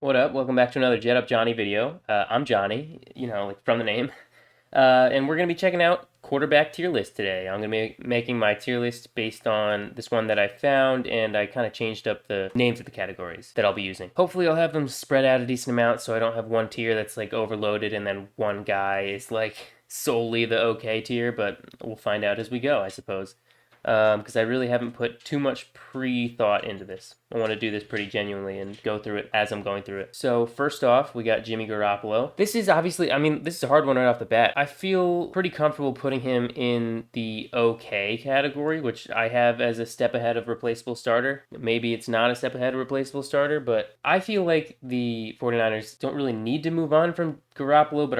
What up? Welcome back to another Jet Up Johnny video. I'm Johnny, like from the name. And we're going to be checking out quarterback tier list today. I'm going to be making my tier list based on this one that I found, and I kind of changed up the names of the categories that I'll be using. Hopefully I'll have them spread out a decent amount so I don't have one tier that's like overloaded and then one guy is like solely the okay tier, but we'll find out as we go, I suppose. Because I really haven't put too much pre-thought into this. I want to do this pretty genuinely and go through it as I'm going through it. So first off, we got Jimmy Garoppolo. This is obviously, this is a hard one right off the bat. I feel pretty comfortable putting him in the okay category, which I have as a step ahead of replaceable starter. Maybe it's not a step ahead of replaceable starter, but I feel like the 49ers don't really need to move on from Garoppolo, but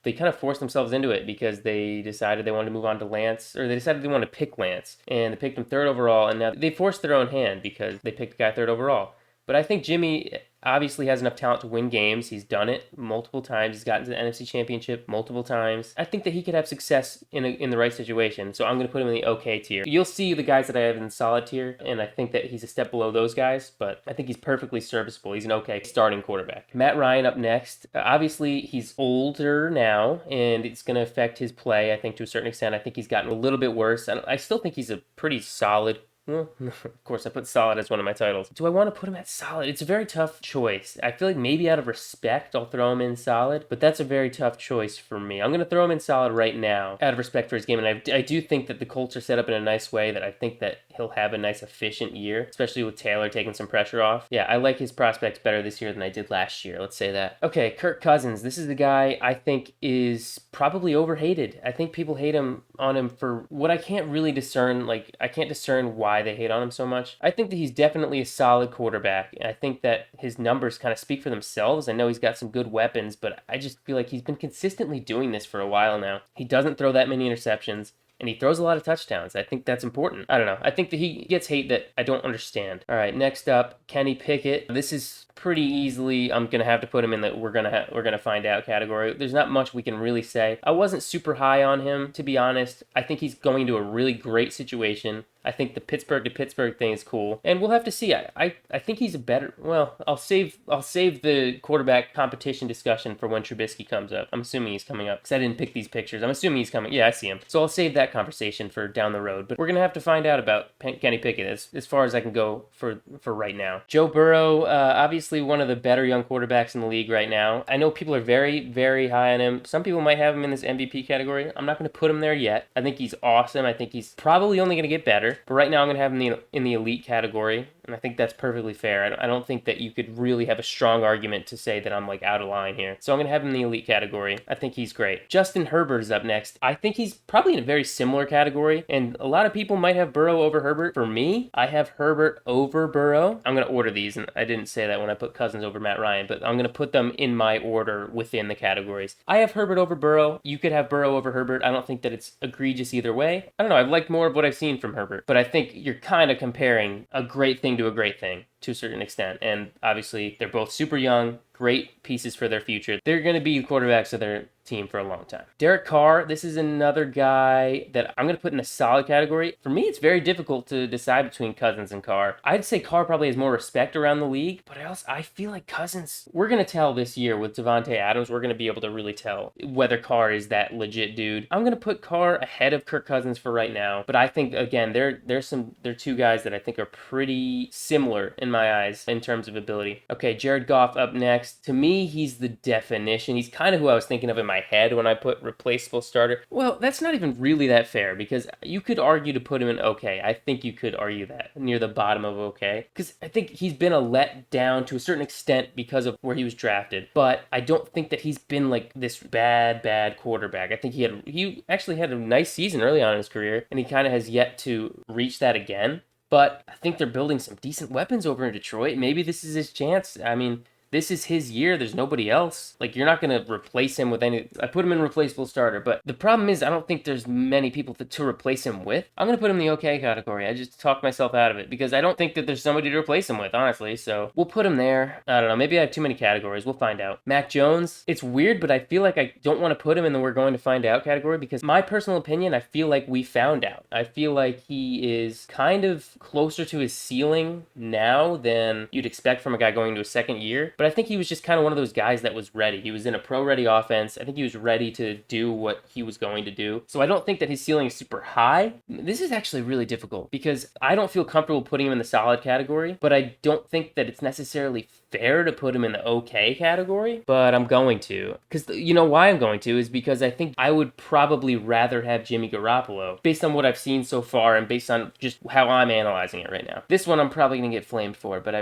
they kind of forced themselves into it because they decided they wanted to move on to Lance, or they decided they wanted to pick Lance, and they picked him third overall, and now they forced their own hand because they picked the guy third overall. But I think Jimmy obviously has enough talent to win games. He's done it multiple times. He's gotten to the NFC Championship multiple times. I think that he could have success in the right situation. So I'm going to put him in the okay tier. You'll see the guys that I have in the solid tier, and I think that he's a step below those guys, but I think he's perfectly serviceable. He's an okay starting quarterback. Matt Ryan up next. Obviously, he's older now, and it's going to affect his play, I think, to a certain extent. I think he's gotten a little bit worse. I still think he's a pretty solid. Well, of course, I put solid as one of my titles. Do I want to put him at solid? It's a very tough choice. I feel like maybe out of respect, I'll throw him in solid, but that's a very tough choice for me. I'm going to throw him in solid right now out of respect for his game, and I do think that the Colts are set up in a nice way that I think that he'll have a nice, efficient year, especially with Taylor taking some pressure off. Yeah, I like his prospects better this year than I did last year. Let's say that. Okay, Kirk Cousins. This is the guy I think is probably overhated. I think people hate him on him for what I can't really discern. Like, I can't discern why they hate on him so much. I think that he's definitely a solid quarterback. I think that his numbers kind of speak for themselves. I know he's got some good weapons, but I just feel like he's been consistently doing this for a while now. He doesn't throw that many interceptions, and he throws a lot of touchdowns. I think that's important. I don't know. I think that he gets hate that I don't understand. All right, next up, Kenny Pickett. This is pretty easily, I'm gonna have to put him in the we're gonna find out category. There's not much we can really say. I wasn't super high on him, to be honest. I think he's going to a really great situation. I think the Pittsburgh to Pittsburgh thing is cool, and we'll have to see. I think he's a better. Well, I'll save the quarterback competition discussion for when Trubisky comes up. I'm assuming he's coming up because I didn't pick these pictures. I'm assuming he's coming. Yeah, I see him. So I'll save that conversation for down the road. But we're gonna have to find out about Kenny Pickett as far as I can go for right now. Joe Burrow, obviously one of the better young quarterbacks in the league right now. I know people are very, very high on him. Some people might have him in this MVP category. I'm not going to put him there yet. I think he's awesome. I think he's probably only going to get better. But right now I'm going to have him in the elite category. And I think that's perfectly fair. I don't think that you could really have a strong argument to say that I'm like out of line here. So I'm going to have him in the elite category. I think he's great. Justin Herbert is up next. I think he's probably in a very similar category. And a lot of people might have Burrow over Herbert. For me, I have Herbert over Burrow. I'm going to order these. And I didn't say that when I put Cousins over Matt Ryan, but I'm going to put them in my order within the categories. I have Herbert over Burrow. You could have Burrow over Herbert. I don't think that it's egregious either way. I don't know. I've liked more of what I've seen from Herbert, but I think you're kind of comparing a great thing to a great thing to a certain extent. And obviously, they're both super young, great pieces for their future. They're going to be quarterbacks of their team for a long time. Derek Carr, this is another guy that I'm going to put in a solid category. For me, it's very difficult to decide between Cousins and Carr. I'd say Carr probably has more respect around the league, but I feel like Cousins, we're going to tell this year with Devontae Adams, we're going to be able to really tell whether Carr is that legit dude. I'm going to put Carr ahead of Kirk Cousins for right now, but I think, again, they're two guys that I think are pretty similar in my eyes in terms of ability. Okay, Jared Goff up next. To me, he's the definition. He's kind of who I was thinking of in my head when I put replaceable starter. Well, that's not even really that fair because you could argue to put him in okay. I think you could argue that near the bottom of okay because I think he's been a letdown to a certain extent because of where he was drafted. But I don't think that he's been like this bad quarterback. I think he actually had a nice season early on in his career, and he kind of has yet to reach that again. But I think they're building some decent weapons over in Detroit. Maybe this is his chance. I mean, this is his year. There's nobody else. Like, you're not going to replace him with any. I put him in replaceable starter, but the problem is I don't think there's many people to replace him with. I'm going to put him in the okay category. I just talked myself out of it because I don't think that there's somebody to replace him with, honestly. So we'll put him there. I don't know. Maybe I have too many categories. We'll find out. Mac Jones. It's weird, but I feel like I don't want to put him in the we're going to find out category because my personal opinion, I feel like we found out. I feel like he is kind of closer to his ceiling now than you'd expect from a guy going to his second year. but I think he was just kind of one of those guys that was ready. He was in a pro-ready offense. I think he was ready to do what he was going to do. So I don't think that his ceiling is super high. This is actually really difficult because I don't feel comfortable putting him in the solid category, but I don't think that it's necessarily fair to put him in the okay category, but I'm going to. Because you know why I'm going to is because I think I would probably rather have Jimmy Garoppolo based on what I've seen so far and based on just how I'm analyzing it right now. This one I'm probably going to get flamed for, but I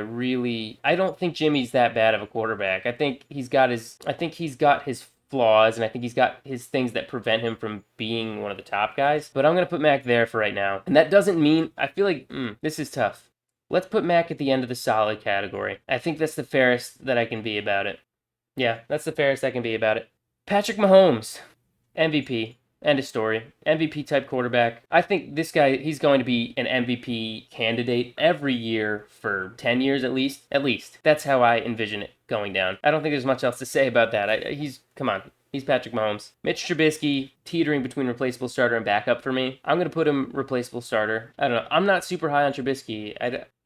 don't think Jimmy's that bad of a quarterback. I think he's got his flaws, and I think he's got his things that prevent him from being one of the top guys. But I'm going to put Mac there for right now. And that doesn't mean, I feel like, this is tough. Let's put Mac at the end of the solid category. I think that's the fairest that I can be about it. Yeah, that's the fairest I can be about it. Patrick Mahomes, MVP. End of story. MVP type quarterback. I think this guy, he's going to be an MVP candidate every year for 10 years at least. At least. That's how I envision it going down. I don't think there's much else to say about that. Come on. He's Patrick Mahomes. Mitch Trubisky, teetering between replaceable starter and backup for me. I'm going to put him replaceable starter. I don't know. I'm not super high on Trubisky.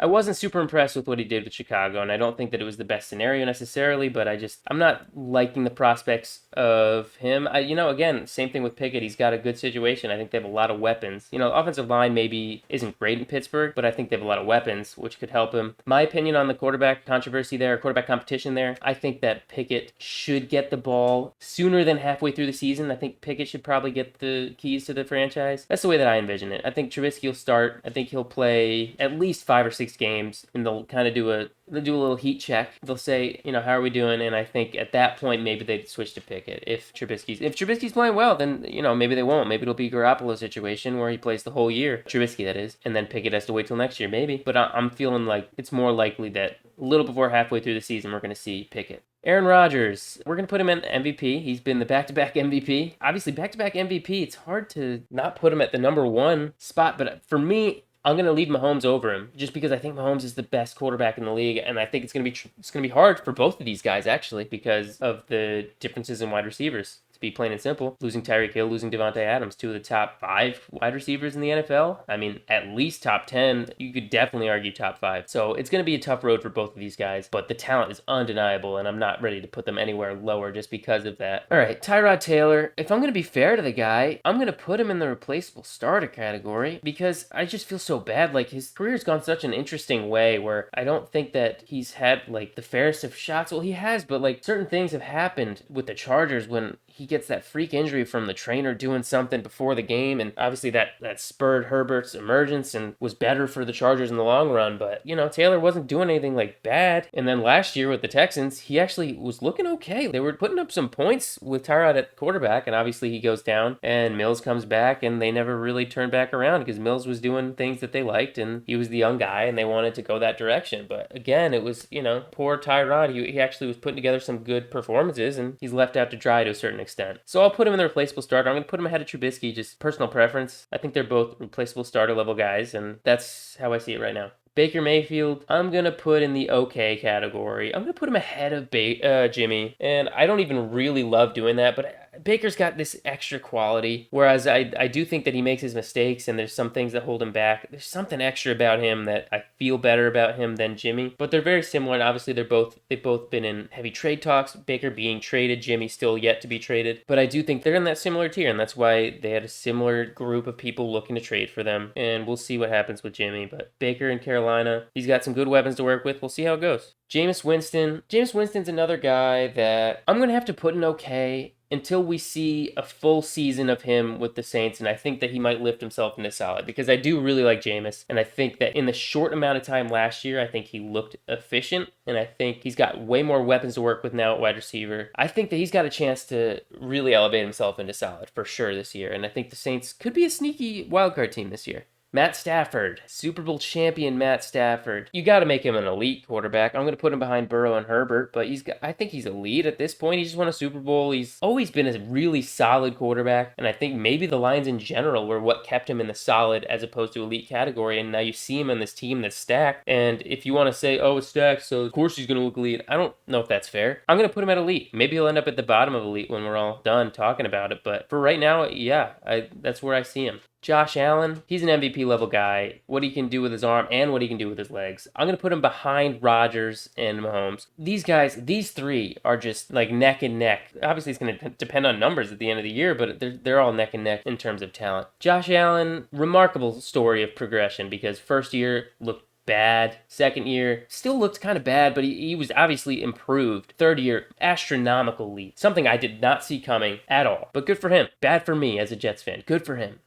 I wasn't super impressed with what he did with Chicago, and I don't think that it was the best scenario necessarily, but I'm not liking the prospects of him. Again, same thing with Pickett. He's got a good situation. I think they have a lot of weapons. The offensive line maybe isn't great in Pittsburgh, but I think they have a lot of weapons, which could help him. My opinion on the quarterback controversy there, quarterback competition there, I think that Pickett should get the ball sooner than halfway through the season. I think Pickett should probably get the keys to the franchise. That's the way that I envision it. I think Trubisky will start. I think he'll play at least 5 or 6 games, and they'll kind of do a little heat check. They'll say, how are we doing? And I think at that point, maybe they'd switch to Pickett. If Trubisky's playing well, then, maybe they won't. Maybe it'll be Garoppolo's situation where he plays the whole year. Trubisky, that is. And then Pickett has to wait till next year, maybe. But I'm feeling like it's more likely that a little before halfway through the season, we're going to see Pickett. Aaron Rodgers, we're going to put him in MVP. He's been the back-to-back MVP. Obviously, back-to-back MVP, it's hard to not put him at the number 1 spot. But for me, I'm going to leave Mahomes over him just because I think Mahomes is the best quarterback in the league, and I think it's going to be hard for both of these guys, actually, because of the differences in wide receivers. To be plain and simple, losing Tyreek Hill, losing Devontae Adams, 2 of the top 5 wide receivers in the NFL. I mean, at least top 10. You could definitely argue top 5. So it's going to be a tough road for both of these guys, but the talent is undeniable, and I'm not ready to put them anywhere lower just because of that. All right, Tyrod Taylor. If I'm going to be fair to the guy, I'm going to put him in the replaceable starter category because I just feel so bad. Like, his career's gone such an interesting way where I don't think that he's had, like, the fairest of shots. Well, he has, but, like, certain things have happened with the Chargers when he gets that freak injury from the trainer doing something before the game, and obviously that spurred Herbert's emergence and was better for the Chargers in the long run. But Taylor wasn't doing anything like bad. And then last year with the Texans, he actually was looking okay. They were putting up some points with Tyrod at quarterback, and obviously he goes down and Mills comes back, and they never really turned back around because Mills was doing things that they liked, and he was the young guy, and they wanted to go that direction. But again, it was poor Tyrod. He actually was putting together some good performances, and he's left out to dry to a certain extent. So I'll put him in the replaceable starter. I'm going to put him ahead of Trubisky, just personal preference. I think they're both replaceable starter level guys, and that's how I see it right now. Baker Mayfield, I'm going to put in the okay category. I'm going to put him ahead of Jimmy, and I don't even really love doing that, but Baker's got this extra quality, whereas I do think that he makes his mistakes, and there's some things that hold him back. There's something extra about him that I feel better about him than Jimmy, but they're very similar, and obviously they've both been in heavy trade talks, Baker being traded, Jimmy still yet to be traded, but I do think they're in that similar tier, and that's why they had a similar group of people looking to trade for them, and we'll see what happens with Jimmy. But Baker in Carolina, he's got some good weapons to work with. We'll see how it goes. Jameis Winston's another guy that I'm going to have to put in okay until we see a full season of him with the Saints, and I think that he might lift himself into solid, because I do really like Jameis, and I think that in the short amount of time last year, I think he looked efficient, and I think he's got way more weapons to work with now at wide receiver. I think that he's got a chance to really elevate himself into solid for sure this year, and I think the Saints could be a sneaky wildcard team this year. Matt Stafford, Super Bowl champion Matt Stafford. You got to make him an elite quarterback. I'm going to put him behind Burrow and Herbert, but I think he's elite at this point. He just won a Super Bowl. He's always been a really solid quarterback, and I think maybe the Lions in general were what kept him in the solid as opposed to elite category, and now you see him on this team that's stacked, and if you want to say, oh, it's stacked, so of course he's going to look elite, I don't know if that's fair. I'm going to put him at elite. Maybe he'll end up at the bottom of elite when we're all done talking about it, but for right now, yeah, that's where I see him. Josh Allen, he's an MVP level guy. What he can do with his arm and what he can do with his legs. I'm going to put him behind Rodgers and Mahomes. These guys, these three are just like neck and neck. Obviously, it's going to depend on numbers at the end of the year, but they're all neck and neck in terms of talent. Josh Allen, remarkable story of progression because first year looked bad. Second year, still looked kind of bad, but he was obviously improved. Third year, astronomical leap. Something I did not see coming at all. But good for him. Bad for me as a Jets fan. Good for him.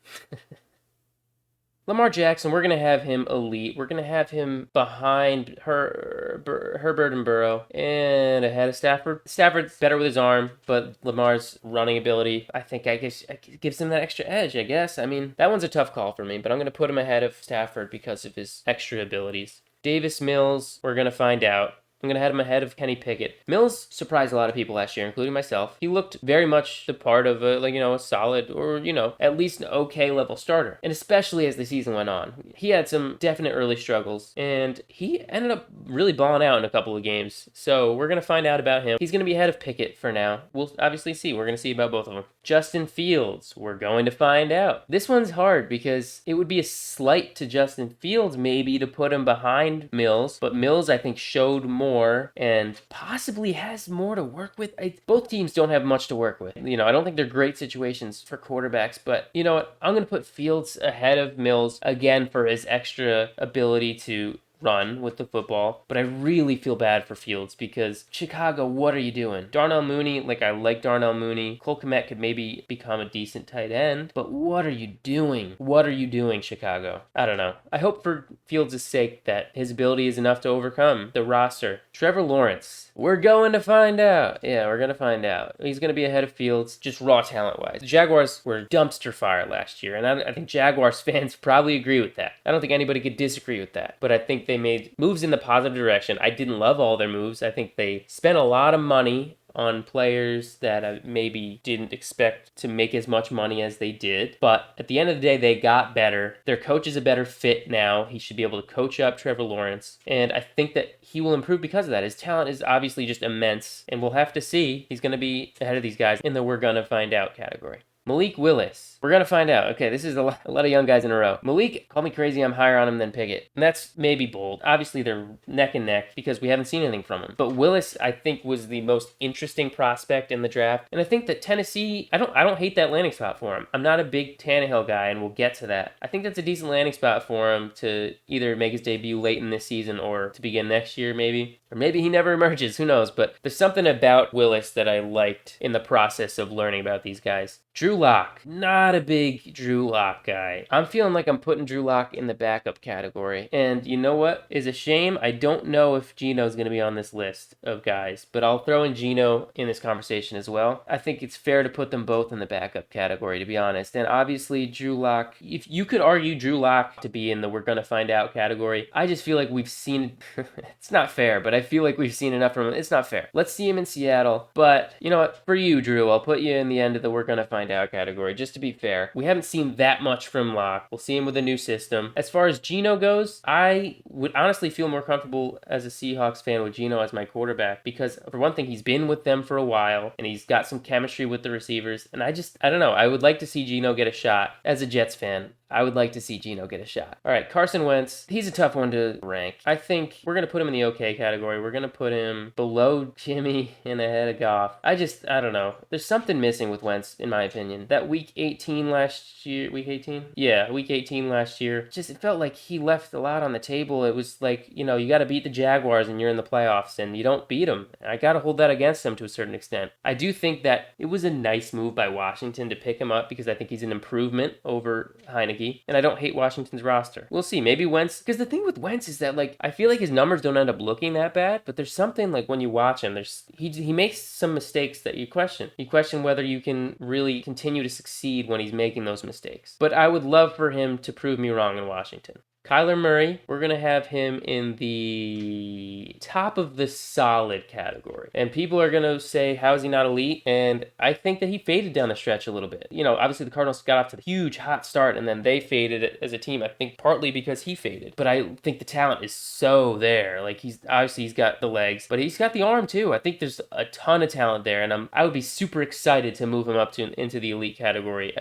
Lamar Jackson, we're going to have him elite. We're going to have him behind Herbert and Burrow and ahead of Stafford. Stafford's better with his arm, but Lamar's running ability, I guess, gives him that extra edge, I guess. I mean, that one's a tough call for me, but I'm going to put him ahead of Stafford because of his extra abilities. Davis Mills, we're going to find out. I'm going to have him ahead of Kenny Pickett. Mills surprised a lot of people last year, including myself. He looked very much the part of a solid or, at least an okay level starter. And especially as the season went on. He had some definite early struggles, and he ended up really balling out in a couple of games. So we're going to find out about him. He's going to be ahead of Pickett for now. We'll obviously see. We're going to see about both of them. Justin Fields, we're going to find out. This one's hard because it would be a slight to Justin Fields maybe to put him behind Mills, but Mills I think showed more and possibly has more to work with. Both teams don't have much to work with. I don't think they're great situations for quarterbacks, but you know what? I'm going to put Fields ahead of Mills again for his extra ability to run with the football, but I really feel bad for Fields because Chicago, what are you doing? Darnell Mooney, I like Darnell Mooney. Cole Kmet could maybe become a decent tight end, but what are you doing? What are you doing, Chicago? I don't know. I hope for Fields' sake that his ability is enough to overcome the roster. Trevor Lawrence, we're going to find out. Yeah, we're going to find out. He's going to be ahead of Fields, just raw talent-wise. The Jaguars were dumpster fire last year, and I think Jaguars fans probably agree with that. I don't think anybody could disagree with that, but I think they made moves in the positive direction. I didn't love all their moves. I think they spent a lot of money on players that I maybe didn't expect to make as much money as they did. But at the end of the day, they got better. Their coach is a better fit now. He should be able to coach up Trevor Lawrence. And I think that he will improve because of that. His talent is obviously just immense. And we'll have to see. He's going to be ahead of these guys in the we're going to find out category. Malik Willis. We're going to find out. Okay, this is a lot of young guys in a row. Malik, call me crazy, I'm higher on him than Pickett. And that's maybe bold. Obviously, they're neck and neck because we haven't seen anything from him. But Willis, I think, was the most interesting prospect in the draft. And I think that Tennessee, I don't hate that landing spot for him. I'm not a big Tannehill guy, and we'll get to that. I think that's a decent landing spot for him to either make his debut late in this season or to begin next year, maybe. Or maybe he never emerges, who knows? But there's something about Willis that I liked in the process of learning about these guys. Drew Lock, not a big Drew Lock guy. I'm feeling like I'm putting Drew Lock in the backup category. And you know what is a shame? I don't know if Geno's going to be on this list of guys, but I'll throw in Geno in this conversation as well. I think it's fair to put them both in the backup category, to be honest. And obviously, Drew Lock, if you could argue Drew Lock to be in the we're going to find out category, I just feel like we've seen, it's not fair, but I feel like we've seen enough from him. It's not fair. Let's see him in Seattle. But you know what? For you, Drew, I'll put you in the end of the we're going to find out category, just to be fair. We haven't seen that much from Locke. We'll see him with a new system. As far as Geno goes, I would honestly feel more comfortable as a Seahawks fan with Geno as my quarterback because, for one thing, he's been with them for a while and he's got some chemistry with the receivers. And I don't know. I would like to see Geno get a shot as a Jets fan. I would like to see Geno get a shot. All right, Carson Wentz, he's a tough one to rank. I think we're going to put him in the okay category. We're going to put him below Jimmy and ahead of Goff. I don't know. There's something missing with Wentz, in my opinion. That week 18 last year, week 18? Yeah, week 18 last year. It felt like he left a lot on the table. It was like, you got to beat the Jaguars and you're in the playoffs and you don't beat them. I got to hold that against him to a certain extent. I do think that it was a nice move by Washington to pick him up because I think he's an improvement over Heineke. And I don't hate Washington's roster. We'll see. Maybe Wentz, because the thing with Wentz is that, I feel like his numbers don't end up looking that bad, but there's something, when you watch him, he makes some mistakes that you question. You question whether you can really continue to succeed when he's making those mistakes. But I would love for him to prove me wrong in Washington. Kyler Murray, we're going to have him in the top of the solid category. And people are going to say, how is he not elite? And I think that he faded down the stretch a little bit. Obviously the Cardinals got off to the huge hot start and then they faded as a team, I think partly because he faded. But I think the talent is so there. Like he's got the legs, but he's got the arm too. I think there's a ton of talent there. And I would be super excited to move him up into the elite category,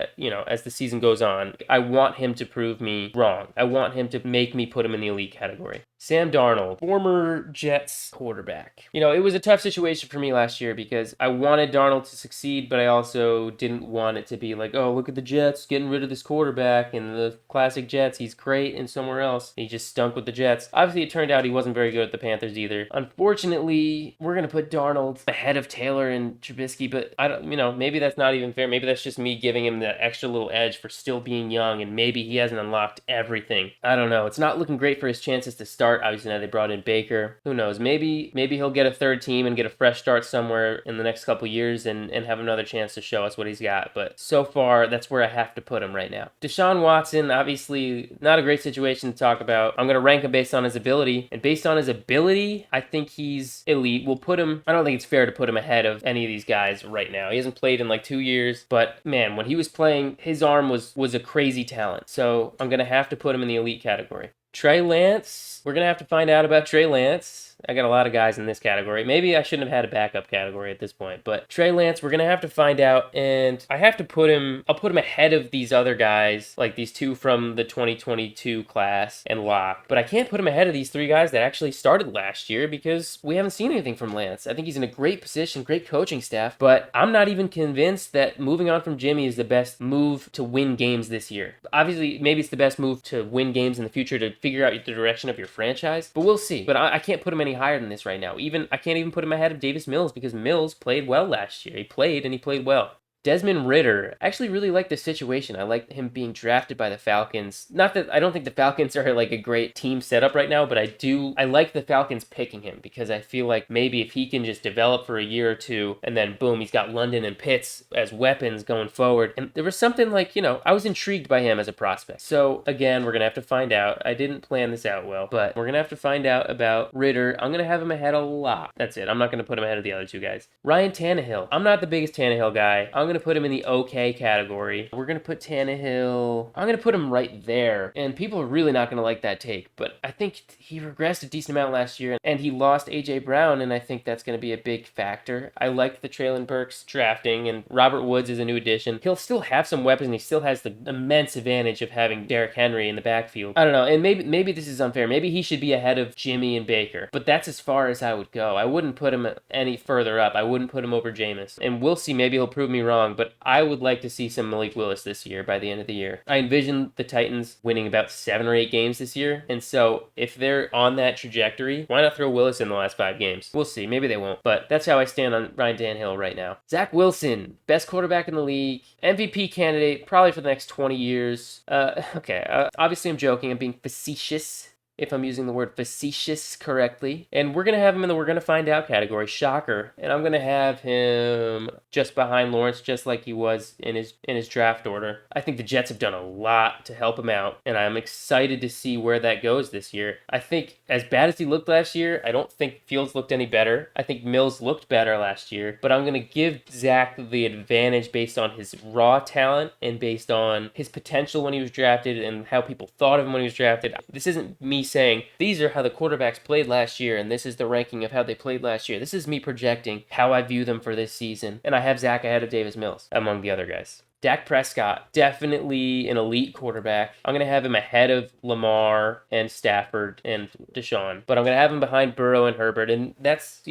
as the season goes on. I want him to prove me wrong. I want him to make me put him in the elite category. Sam Darnold, former Jets quarterback. It was a tough situation for me last year because I wanted Darnold to succeed, but I also didn't want it to be like, oh, look at the Jets getting rid of this quarterback and the classic Jets. He's great and somewhere else. He just stunk with the Jets. Obviously, it turned out he wasn't very good at the Panthers either. Unfortunately, we're going to put Darnold ahead of Taylor and Trubisky, but I don't, maybe that's not even fair. Maybe that's just me giving him that extra little edge for still being young and maybe he hasn't unlocked everything. I don't know. It's not looking great for his chances to start. Obviously, now they brought in Baker. Who knows? Maybe he'll get a third team and get a fresh start somewhere in the next couple years and have another chance to show us what he's got. But so far, that's where I have to put him right now. Deshaun Watson, obviously, not a great situation to talk about. I'm going to rank him based on his ability. And based on his ability, I think he's elite. We'll put him, I don't think it's fair to put him ahead of any of these guys right now. He hasn't played in like 2 years. But man, when he was playing, his arm was a crazy talent. So I'm going to have to put him in the elite category. Trey Lance, we're going to have to find out about Trey Lance. I got a lot of guys in this category. Maybe I shouldn't have had a backup category at this point. But Trey Lance, we're going to have to find out. And I have to put him, I'll put him ahead of these other guys, like these two from the 2022 class and Locke. But I can't put him ahead of these three guys that actually started last year because we haven't seen anything from Lance. I think he's in a great position, great coaching staff. But I'm not even convinced that moving on from Jimmy is the best move to win games this year. Obviously, maybe it's the best move to win games in the future to figure out the direction of your franchise. But we'll see. But I can't put him any higher than this right now. I can't even put him ahead of Davis Mills because Mills played well last year. He played well. Desmond Ridder, I actually really like this situation. I like him being drafted by the Falcons. Not that I don't think the Falcons are like a great team setup right now, but I like the Falcons picking him because I feel like maybe if he can just develop for a year or two and then boom, he's got London and Pitts as weapons going forward. And there was something like, I was intrigued by him as a prospect. So again, we're going to have to find out. I didn't plan this out well, but we're going to have to find out about Ridder. I'm going to have him ahead a lot. That's it. I'm not going to put him ahead of the other two guys. Ryan Tannehill. I'm not the biggest Tannehill guy. I'm going to put him in the okay category. We're going to put Tannehill. I'm going to put him right there. And people are really not going to like that take. But I think he regressed a decent amount last year. And he lost A.J. Brown. And I think that's going to be a big factor. I like the Traylon Burks drafting. And Robert Woods is a new addition. He'll still have some weapons. And he still has the immense advantage of having Derrick Henry in the backfield. I don't know. And maybe this is unfair. Maybe he should be ahead of Jimmy and Baker. But that's as far as I would go. I wouldn't put him any further up. I wouldn't put him over Jameis. And we'll see. Maybe he'll prove me wrong. But I would like to see some Malik Willis this year by the end of the year. I envision the Titans winning about 7 or 8 games this year. And so if they're on that trajectory, why not throw Willis in the last 5 games? We'll see. Maybe they won't. But that's how I stand on Ryan Tannehill right now. Zach Wilson, best quarterback in the league. MVP candidate probably for the next 20 years. Obviously I'm joking. I'm being facetious, if I'm using the word facetious correctly. And we're going to have him in the we're going to find out category. Shocker. And I'm going to have him just behind Lawrence, just like he was in his draft order. I think the Jets have done a lot to help him out, and I'm excited to see where that goes this year. I think as bad as he looked last year, I don't think Fields looked any better. I think Mills looked better last year, but I'm going to give Zach the advantage based on his raw talent and based on his potential when he was drafted and how people thought of him when he was drafted. This isn't me saying these are how the quarterbacks played last year and this is the ranking of how they played last year. This is me projecting how I view them for this season, and I have Zach ahead of Davis Mills among the other guys. Dak Prescott, definitely an elite quarterback. I'm going to have him ahead of Lamar and Stafford and Deshaun, but I'm going to have him behind Burrow and Herbert, and that's,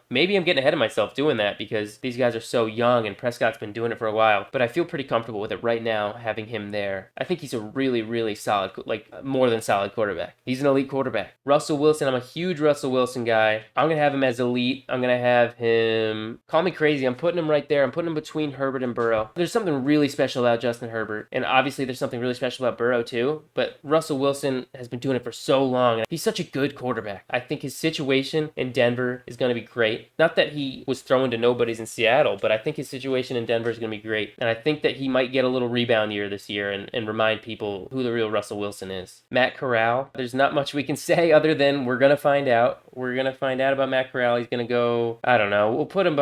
maybe I'm getting ahead of myself doing that because these guys are so young and Prescott's been doing it for a while, but I feel pretty comfortable with it right now, having him there. I think he's a really, really solid, more than solid quarterback. He's an elite quarterback. Russell Wilson, I'm a huge Russell Wilson guy. I'm going to have him as elite. I'm going to have him, call me crazy, I'm putting him right there. I'm putting him between Herbert and Burrow. There's something really special about Justin Herbert. And obviously there's something really special about Burrow too. But Russell Wilson has been doing it for so long. He's such a good quarterback. I think his situation in Denver is going to be great. Not that he was throwing to nobodies in Seattle, but I think his situation in Denver is going to be great. And I think that he might get a little rebound year this year and remind people who the real Russell Wilson is. Matt Corral, there's not much we can say other than we're going to find out. We're going to find out about Matt Corral. He's going to go, I don't know, we'll put him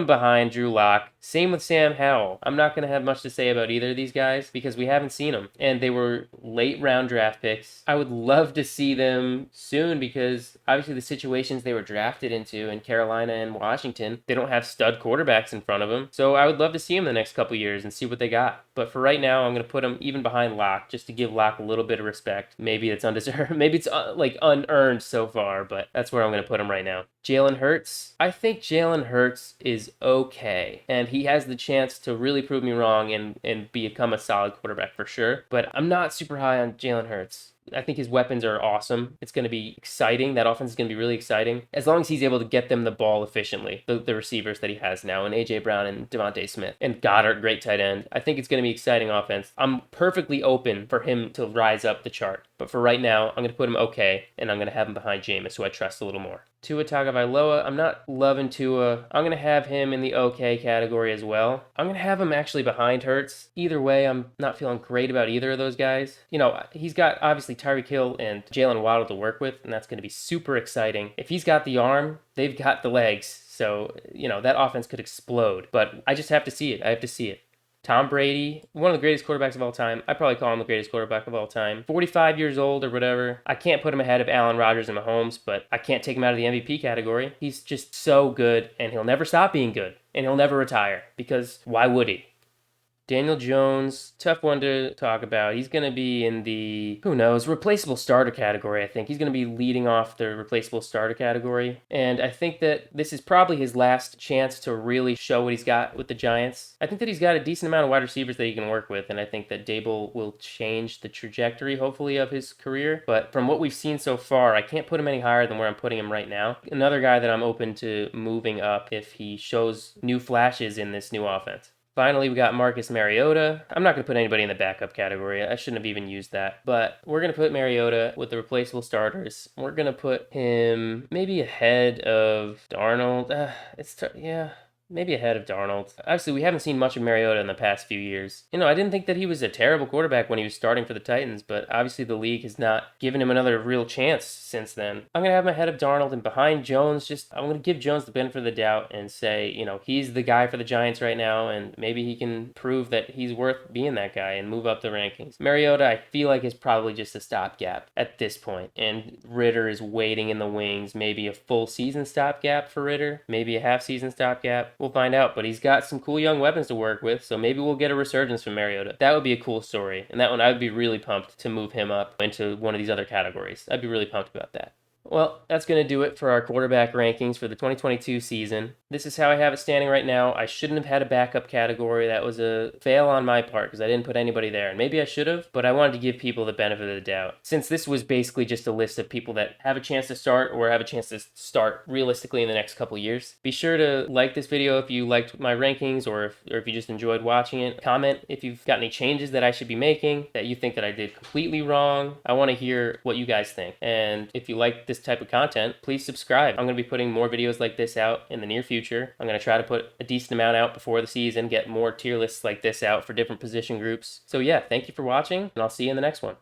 behind Drew Lock. Same with Sam Howell. I'm not going to have much to say about either of these guys because we haven't seen them. And they were late round draft picks. I would love to see them soon because obviously the situations they were drafted into in Carolina and Washington, they don't have stud quarterbacks in front of them. So I would love to see them the next couple years and see what they got. But for right now, I'm going to put them even behind Lock just to give Lock a little bit of respect. Maybe it's undeserved. Maybe it's unearned so far, but that's where I'm going to put him right now. Jalen Hurts. I think Jalen Hurts is okay. And he has the chance to really prove me wrong and become a solid quarterback for sure. But I'm not super high on Jalen Hurts. I think his weapons are awesome. It's going to be exciting. That offense is going to be really exciting. As long as he's able to get them the ball efficiently, the receivers that he has now, and A.J. Brown and Devontae Smith. And Goddard, great tight end. I think it's going to be exciting offense. I'm perfectly open for him to rise up the chart. But for right now, I'm going to put him okay, and I'm going to have him behind Jameis, who I trust a little more. Tua Tagovailoa, I'm not loving Tua. I'm going to have him in the okay category as well. I'm going to have him actually behind Hurts. Either way, I'm not feeling great about either of those guys. You know, he's got obviously Tyreek Hill and Jalen Waddle to work with, and that's going to be super exciting. If he's got the arm, they've got the legs. So, you know, that offense could explode. But I just have to see it. I have to see it. Tom Brady, one of the greatest quarterbacks of all time. I probably call him the greatest quarterback of all time. 45 years old or whatever. I can't put him ahead of Allen, Rodgers, and Mahomes, but I can't take him out of the MVP category. He's just so good, and he'll never stop being good, and he'll never retire, because why would he? Daniel Jones, tough one to talk about. He's going to be in the, who knows, replaceable starter category, I think. He's going to be leading off the replaceable starter category. And I think that this is probably his last chance to really show what he's got with the Giants. I think that he's got a decent amount of wide receivers that he can work with, and I think that Dable will change the trajectory, hopefully, of his career. But from what we've seen so far, I can't put him any higher than where I'm putting him right now. Another guy that I'm open to moving up if he shows new flashes in this new offense. Finally, we got Marcus Mariota. I'm not going to put anybody in the backup category. I shouldn't have even used that. But we're going to put Mariota with the replaceable starters. We're going to put him maybe ahead of Darnold. Maybe ahead of Darnold. Obviously, we haven't seen much of Mariota in the past few years. You know, I didn't think that he was a terrible quarterback when he was starting for the Titans, but obviously the league has not given him another real chance since then. I'm going to have him ahead of Darnold and behind Jones. I'm going to give Jones the benefit of the doubt and say, you know, he's the guy for the Giants right now, and maybe he can prove that he's worth being that guy and move up the rankings. Mariota, I feel like, is probably just a stopgap at this point, and Ridder is waiting in the wings. Maybe a full season stopgap for Ridder, maybe a half season stopgap. We'll find out, but he's got some cool young weapons to work with, so maybe we'll get a resurgence from Mariota. That would be a cool story, and that one I'd be really pumped to move him up into one of these other categories. I'd be really pumped about that. Well, that's going to do it for our quarterback rankings for the 2022 season. This is how I have it standing right now. I shouldn't have had a backup category. That was a fail on my part because I didn't put anybody there. And maybe I should have, but I wanted to give people the benefit of the doubt. Since this was basically just a list of people that have a chance to start or have a chance to start realistically in the next couple years. Be sure to like this video if you liked my rankings or if you just enjoyed watching it. Comment if you've got any changes that I should be making that you think that I did completely wrong. I want to hear what you guys think. And if you like this type of content, please subscribe. I'm going to be putting more videos like this out in the near future. I'm going to try to put a decent amount out before the season, get more tier lists like this out for different position groups. So yeah, thank you for watching, and I'll see you in the next one.